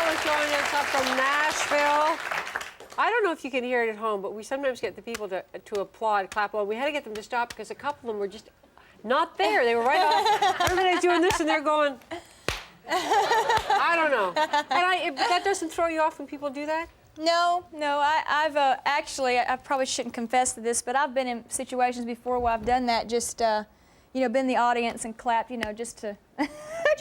is joining us up from Nashville. I don't know if you can hear it at home, but we sometimes get the people to applaud, clap. Well, we had to get them to stop because a couple of them were just not there. They were right off. Everybody's doing this, and they're going, I don't know. And but that doesn't throw you off when people do that? No. I've actually, I probably shouldn't confess to this, but I've been in situations before where I've done that, just, been in the audience and clapped, just to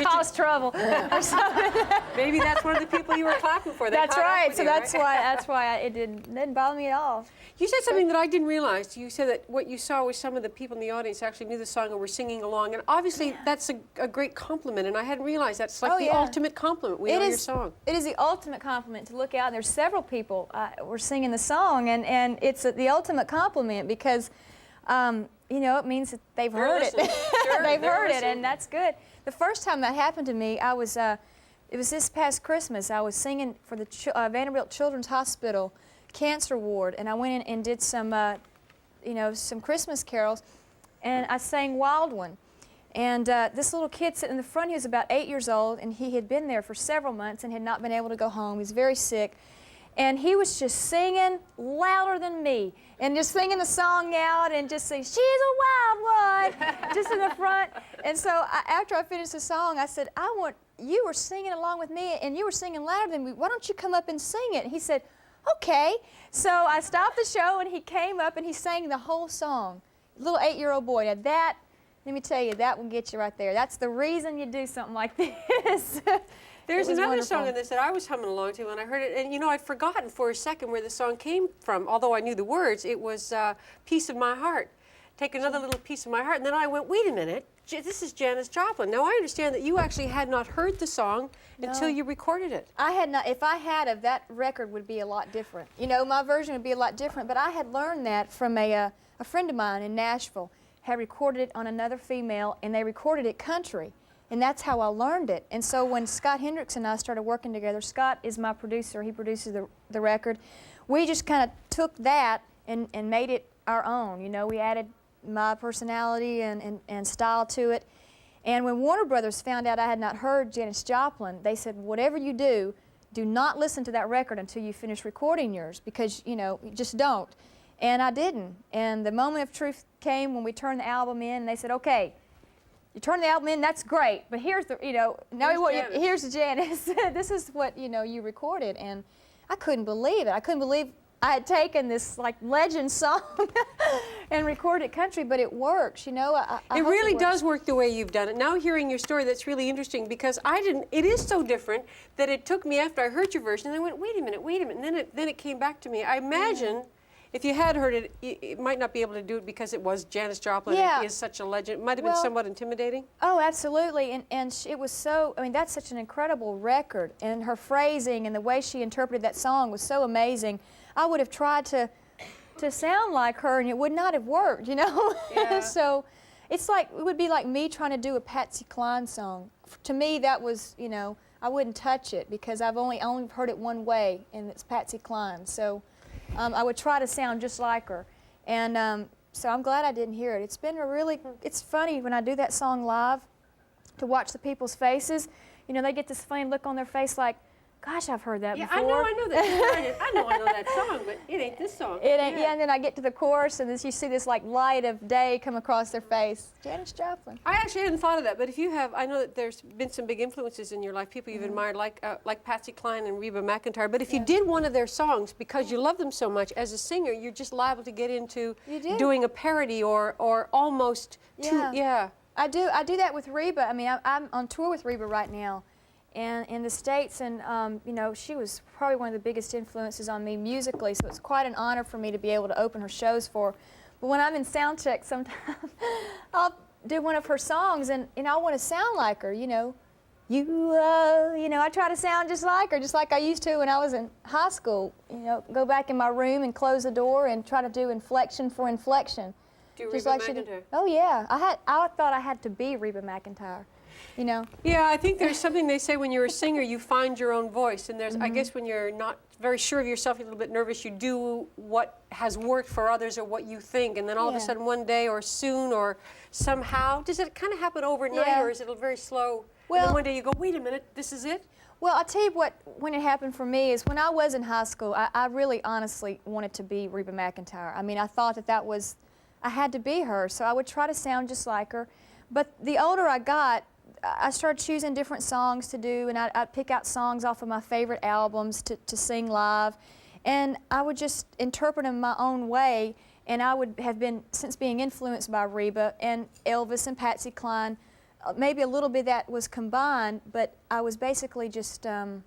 cause trouble or something. Maybe that's one of the people you were clapping for. That's right. So that's why it didn't bother me at all. You said something that I didn't realize. You said that what you saw was some of the people in the audience actually knew the song and were singing along. And obviously, that's a great compliment. And I hadn't realized that's like the ultimate compliment. We know your song. It is the ultimate compliment to look out. And there's several people were singing the song, and it's the ultimate compliment because, it means that they've heard it. Sure, they've heard it, and that's good. The first time that happened to me, it was this past Christmas. I was singing for the Vanderbilt Children's Hospital cancer ward, and I went in and did some, some Christmas carols, and I sang Wild One. And this little kid sitting in the front, he was about 8 years old, and he had been there for several months and had not been able to go home. He was very sick. And he was just singing louder than me and just singing the song out and just saying, she's a wild one, just in the front. And so after I finished the song, I said, you were singing along with me and you were singing louder than me. Why don't you come up and sing it? And he said, okay. So I stopped the show and he came up and he sang the whole song. Little 8-year-old boy. Now that, let me tell you, that will get you right there. That's the reason you do something like this. There's another song in this that I was humming along to when I heard it, and I'd forgotten for a second where the song came from, although I knew the words. It was Piece of My Heart. Take another little piece of my heart. And then I went, wait a minute, this is Janis Joplin. Now I understand that you actually had not heard the song until you recorded it. I had not. If I had, that record would be a lot different. My version would be a lot different, but I had learned that from a friend of mine in Nashville, had recorded it on another female, and they recorded it country. And that's how I learned it. And so when Scott Hendricks and I started working together, Scott is my producer, he produces the record, we just kind of took that and made it our own. We added my personality and style to it. And when Warner Brothers found out I had not heard Janis Joplin, they said, whatever you do not listen to that record until you finish recording yours, because, you just don't. And I didn't. And the moment of truth came when we turned the album in, and they said, okay, you turn the album in, that's great, but here's the, here's Janis. This is what, you recorded, and I couldn't believe it. I couldn't believe I had taken this, legend song and recorded country, but it works, It really does work the way you've done it. Now hearing your story, that's really interesting, because it is so different that it took me after I heard your version, and I went, wait a minute, and then it came back to me. I imagine if you had heard it, you might not be able to do it because it was Janis Joplin. Yeah. It is such a legend. It might have been somewhat intimidating. Oh, absolutely. And it was so, that's such an incredible record. And her phrasing and the way she interpreted that song was so amazing. I would have tried to sound like her, and it would not have worked, Yeah. So it would be like me trying to do a Patsy Cline song. To me, that was, I wouldn't touch it because I've only heard it one way, and it's Patsy Cline. So I would try to sound just like her. And so I'm glad I didn't hear it. It's been it's funny when I do that song live to watch the people's faces. They get this funny look on their face like, gosh, I've heard that before. I know that. I know that song, but it ain't this song. It ain't, and then I get to the chorus, and then you see this light of day come across their face. Janis Joplin. I actually hadn't thought of that, but if you have, I know that there's been some big influences in your life, people you've admired, like Patsy Cline and Reba McEntire. But if you did one of their songs, because you love them so much, as a singer, you're just liable to get into doing a parody or almost I do that with Reba. I'm on tour with Reba right now. And in the States, and she was probably one of the biggest influences on me musically, so it's quite an honor for me to be able to open her shows for her. But when I'm in sound check sometimes, I'll do one of her songs, and I want to sound like her, I try to sound just like her, just like I used to when I was in high school, go back in my room and close the door and try to do inflection for inflection. Do just Reba like McEntire? Oh yeah, I thought I had to be Reba McEntire. Yeah, I think there's something they say when you're a singer, you find your own voice. And there's, I guess when you're not very sure of yourself, you're a little bit nervous, you do what has worked for others or what you think. And then all of a sudden one day or soon or somehow, does it kind of happen overnight or is it a very slow And then one day you go, wait a minute, this is it? Well, I'll tell you what, when it happened for me is when I was in high school, I really honestly wanted to be Reba McEntire. I mean, I thought that I had to be her, so I would try to sound just like her. But the older I got, I started choosing different songs to do, and I'd pick out songs off of my favorite albums to sing live. And I would just interpret them my own way, and I would have been, since being influenced by Reba and Elvis and Patsy Cline, maybe a little bit that was combined, but I was basically just, I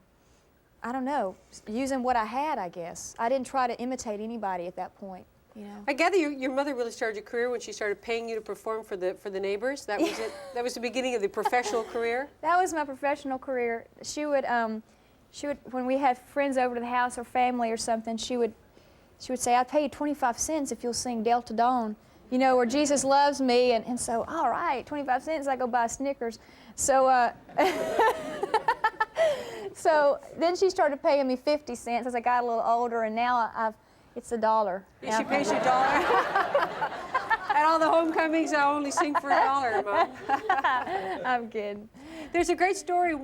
don't know, using what I had, I guess. I didn't try to imitate anybody at that point, you know. I gather your mother really started your career when she started paying you to perform for the neighbors. That was it. That was the beginning of the professional career. That was my professional career. She would, when we had friends over to the house or family or something, she would say, "I'll pay you 25 cents if you'll sing Delta Dawn, you know, or Jesus Loves Me," and so, all right, 25 cents, I go buy Snickers. So, so then she started paying me 50 cents as I got a little older, and now it's $1. Yeah, she pays you $1. At all the homecomings, I only sing for $1, Mom. I'm kidding. There's a great story.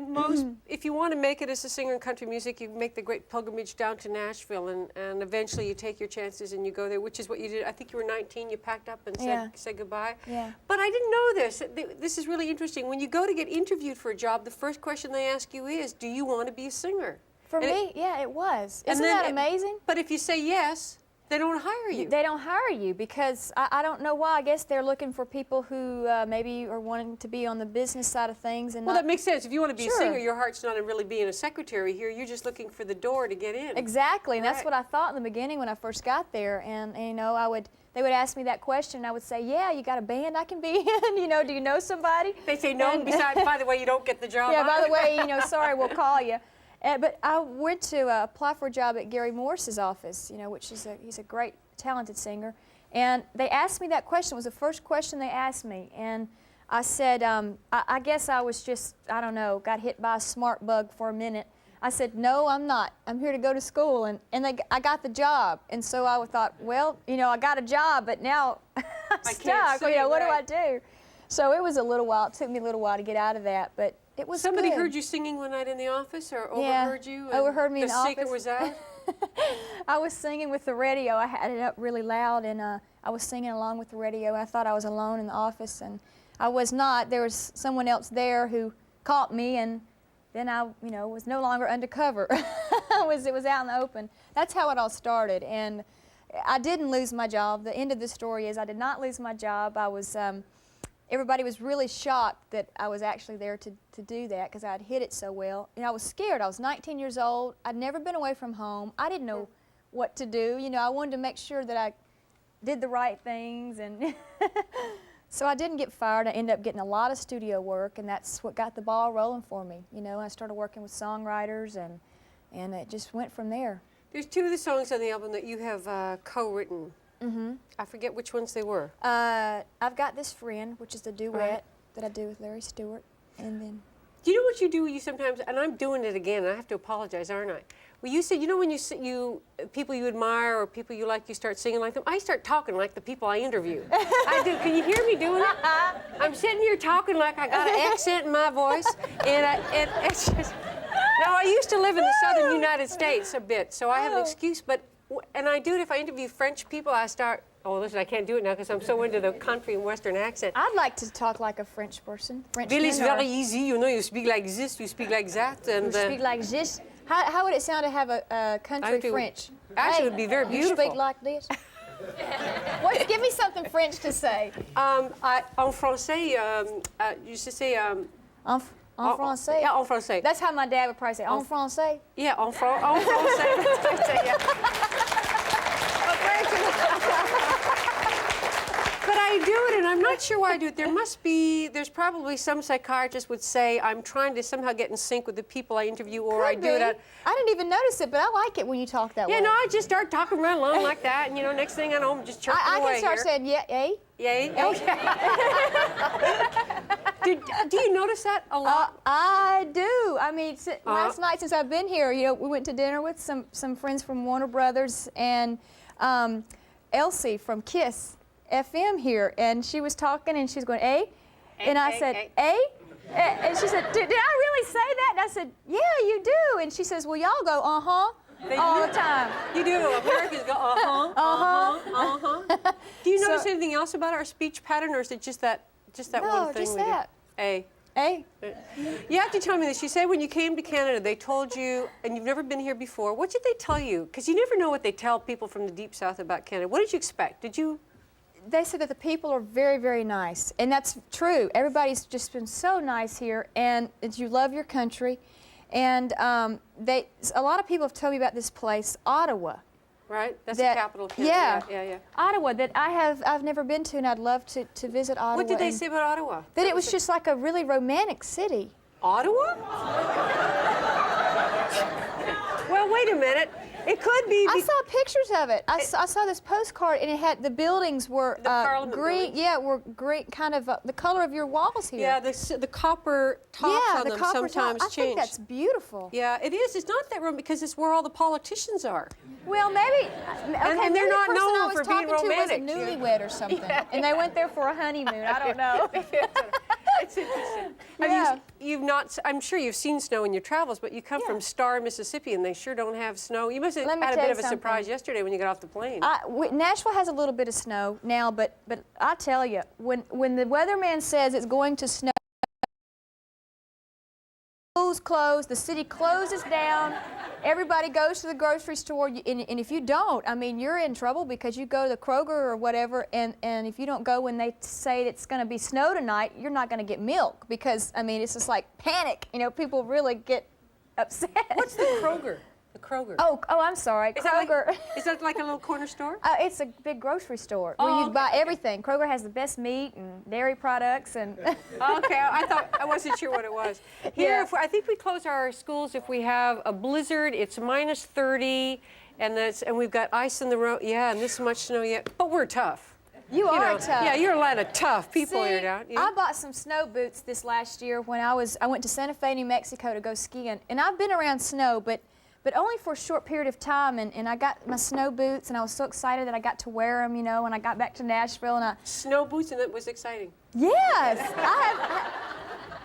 If you want to make it as a singer in country music, you make the great pilgrimage down to Nashville, and eventually you take your chances and you go there, which is what you did. I think you were 19, you packed up and said goodbye. Yeah. But I didn't know this. This is really interesting. When you go to get interviewed for a job, the first question they ask you is, do you want to be a singer? For me, yeah, it was. Isn't that amazing? But if you say yes, they don't hire you. They don't hire you because I don't know why. I guess they're looking for people who maybe are wanting to be on the business side of things. And well, that makes sense. If you want to be Sure. a singer, your heart's not in really being a secretary here. You're just looking for the door to get in. Exactly, and that's Right. what I thought in the beginning when I first got there. And you know, they would ask me that question, and I would say, "Yeah, you got a band I can be in? You know, do you know somebody?" They say no. And besides, by the way, you don't get the job. Yeah, by the way, you know, sorry, we'll call you. But I went to apply for a job at Gary Morris's office, you know, which is he's a great, talented singer. And they asked me that question. It was the first question they asked me. And I said, I guess I was just, I don't know, got hit by a smart bug for a minute. I said, "No, I'm not. I'm here to go to school." And I got the job. And so I thought, well, you know, I got a job, but now I'm stuck. sing, You know, what right. do I do? So it was a little while. It took me a little while to get out of that, but it was Somebody good. heard you singing one night in the office, or Yeah, overheard you? And overheard me in the The secret office. was out. I was singing with the radio. I had it up really loud, and I was singing along with the radio. I thought I was alone in the office, and I was not. There was someone else there who caught me, and then I, you know, was no longer undercover. It was out in the open. That's how it all started, and I didn't lose my job. The end of the story is I did not lose my job. I was. Everybody was really shocked that I was actually there to do that because I had hit it so well. And I was scared. I was 19 years old. I'd never been away from home. I didn't know what to do. You know, I wanted to make sure that I did the right things. And so I didn't get fired. I ended up getting a lot of studio work, and that's what got the ball rolling for me. You know, I started working with songwriters, and it just went from there. There's two of the songs on the album that you have co-written. Mm-hmm. I forget which ones they were. I've Got This Friend, which is the duet that I do with Larry Stewart, and then... Do you know what you do? You sometimes, and I'm doing it again. I have to apologize, aren't I? Well, you said, you know, when you people you admire or people you like, you start singing like them. I start talking like the people I interview. I do. Can you hear me doing it? I'm sitting here talking like I got an accent in my voice, and it's just. Now I used to live in the southern United States a bit, so I have an excuse. And I do it if I interview French people. I start. Oh, listen, I can't do it now because I'm so into the country and western accent. I'd like to talk like a French person. Well, it's very easy, you know. You speak like this, you speak like that, and You speak like this. How would it sound to have a country French? Actually, it would be very beautiful. You speak like this. Give me something French to say. En français, you should say. En français. Yeah, en français. That's how my dad would probably say. En français. Yeah, en français. That's what I say, yeah. But I do it, and I'm not sure why I do it. There's probably some psychiatrist would say I'm trying to somehow get in sync with the people I interview, or I do it. I didn't even notice it, but I like it when you talk that way. Yeah, no, I just start talking around along like that, and next thing I know, I'm just chirping away I can start here. saying, yeah, eh? Yay. Oh, yeah. Do you notice that a lot? I do. I mean, last night since I've been here, we went to dinner with some friends from Warner Brothers and Elsie from Kiss FM here, and she was talking and she was going, eh? And I said, eh? And she said, did I really say that? And I said, yeah, you do. And she says, well, y'all go, uh-huh, all the time. You do. Americans go, uh-huh, uh-huh, uh-huh. Do you notice anything else about our speech pattern, or is it just that one thing just we that. do? A. Hey. You have to tell me this. You said when you came to Canada, they told you, and you've never been here before, what did they tell you? Because you never know what they tell people from the deep south about Canada. What did you expect? They said that the people are very, very nice, and that's true. Everybody's just been so nice here, and that you love your country. And a lot of people have told me about this place, Ottawa. Right? That's the capital of Canada. Yeah. Ottawa, that I've never been to, and I'd love to visit Ottawa. What did they say about Ottawa? That it was just like a really romantic city. Ottawa? Well, wait a minute. It could be. I saw pictures of it. I saw this postcard, and it had the buildings were green. Buildings. Yeah, were green, kind of the color of your walls here. Yeah, the copper tops on them sometimes I think that's beautiful. Yeah, it is. It's not that romantic because it's where all the politicians are. Well, maybe. And they're not known for being romantic. Was a newlywed or something, and they went there for a honeymoon. I don't know. It's interesting. Yeah. You've not. I'm sure you've seen snow in your travels, but you come from Star, Mississippi, and they sure don't have snow. You must have had a bit of a surprise yesterday when you got off the plane. Nashville has a little bit of snow now, but I tell you, when the weatherman says it's going to snow, schools close, the city closes down. Everybody goes to the grocery store, and if you don't, I mean, you're in trouble because you go to the Kroger or whatever, and if you don't go when they say it's going to be snow tonight, you're not going to get milk because, I mean, it's just like panic. You know, people really get upset. What's the Kroger? The Kroger. Oh, I'm sorry. Kroger. Is that like a little corner store? It's a big grocery store where you buy everything. Kroger has the best meat and dairy products and. Okay, I wasn't sure what it was. Here, I think we close our schools if we have a blizzard. It's minus 30, and we've got ice in the road. Yeah, and this much snow yet. But we're tough. You are tough. Yeah, you're a lot of tough people here down. I bought some snow boots this last year when I went to Santa Fe, New Mexico to go skiing, and I've been around snow, but only for a short period of time, and I got my snow boots, and I was so excited that I got to wear them, you know, when I got back to Nashville. Snow boots, and that was exciting. Yes,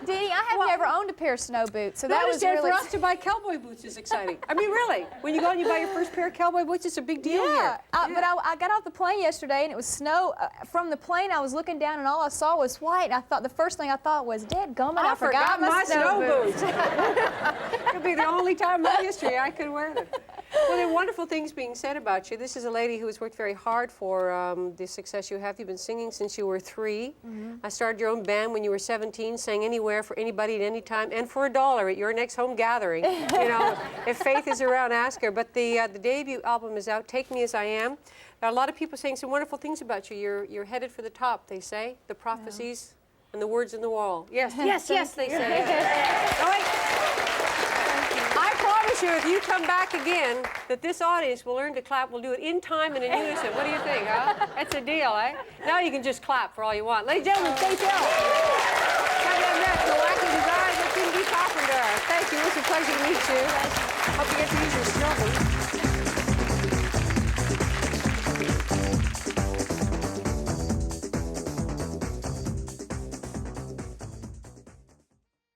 Dini, I have never owned a pair of snow boots, so that was really. For us to buy cowboy boots is exciting. I mean, really, when you go and you buy your first pair of cowboy boots, it's a big deal here. But I got off the plane yesterday, and it was snow. From the plane, I was looking down, and all I saw was white. And the first thing I thought was, dadgummit, I forgot my snow boots. It'll be the only time in my history I could wear them. Well, there are wonderful things being said about you. This is a lady who has worked very hard for the success you have. You've been singing since you were 3. I started your own band when you were 17, sang anywhere for anybody at any time, and for $1 at your next home gathering. You know, if Faith is around, ask her. But the debut album is out, Take Me As I Am. There are a lot of people saying some wonderful things about you. You're headed for the top, they say. The prophecies and the words in the wall. Yes, they say. Oh, wait. I promise you, if you come back again, that this audience will learn to clap. We'll do it in time and in unison. What do you think, huh? That's a deal, eh? Now you can just clap for all you want. Ladies and gentlemen, Faith Hill. Coming up next, the Wacky Designs with Dini Carpenter. Thank you. It was a pleasure to meet you. Hope you get to use your